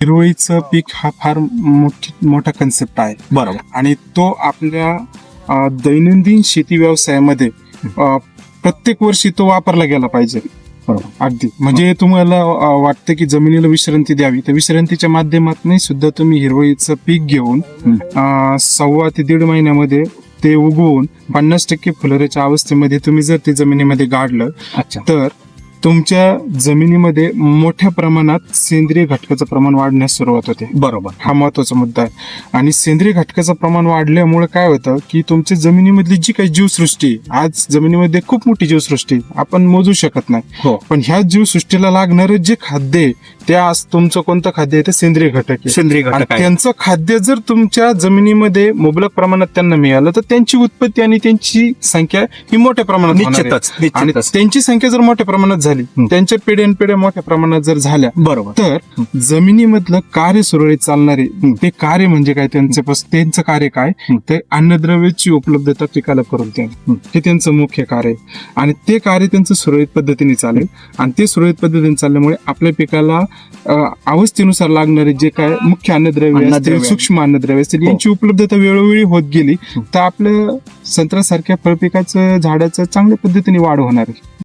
हिरवळीचं पीक हा फार मोठा कन्सेप्ट आहे. बरोबर. आणि तो आपल्या दैनंदिन शेती व्यवसायामध्ये प्रत्येक वर्षी तो वापरला गेला पाहिजे. बरोबर. अगदी म्हणजे तुम्हाला वाटतं की जमिनीला विश्रांती द्यावी, तर विश्रांतीच्या माध्यमातून सुद्धा तुम्ही हिरवळीचं पीक घेऊन 1.25 ते 1.5 महिन्यामध्ये ते उगवून 50% फुलोऱ्याच्या अवस्थेमध्ये तुम्ही जर ते जमिनीमध्ये गाडलं, अच्छा. तर तुमच्या जमिनीमध्ये मोठ्या प्रमाणात सेंद्रिय घटकाचं प्रमाण वाढण्यास सुरुवात होते. बरोबर. हा महत्वाचा मुद्दा आहे. आणि सेंद्रिय घटकाचं प्रमाण वाढल्यामुळे काय होतं की तुमच्या जमिनीमधली जी काही जीवसृष्टी आहे, आज जमिनीमध्ये खूप मोठी जीवसृष्टी आहे, आपण मोजू शकत नाही. हो. पण ह्या जीवसृष्टीला लागणारं जे खाद्य आहे ते आज तुमचं कोणतं खाद्य आहे, ते सेंद्रिय घटक आहे. सेंद्रिय आणि घटक आहे. त्यांचं खाद्य जर तुमच्या जमिनीमध्ये मुबलक प्रमाणात त्यांना मिळालं, तर त्यांची उत्पत्ती आणि त्यांची संख्या ही मोठ्या प्रमाणात होणार आहे. आणि निश्चितच. त्यांची संख्या जर मोठ्या प्रमाणात झाली, त्यांच्या पिढ्यानपिढ्या मोठ्या प्रमाणात जर झाल्या, बरोबर. तर जमिनीमधलं कार्य सुरळीत चालणारे ते कार्य म्हणजे काय, त्यांचं कार्य काय, ते अन्नद्रव्याची उपलब्धता पिकाला करून देणं, हे त्यांचं मुख्य कार्य आहे. आणि ते कार्य त्यांचं सुरळीत पद्धतीने चालेल, आणि ते सुरळीत पद्धतीने चालल्यामुळे आपल्या पिकाला अवस्थेनुसार लागणारे जे काय मुख्य अन्नद्रव्य असतील, सूक्ष्म अन्नद्रव्य असतील, यांची उपलब्धता वेळोवेळी होत गेली, तर आपल्या संत्र्यासारख्या फळपिकाचं झाडाचं चांगल्या पद्धतीने वाढ होणार आहे.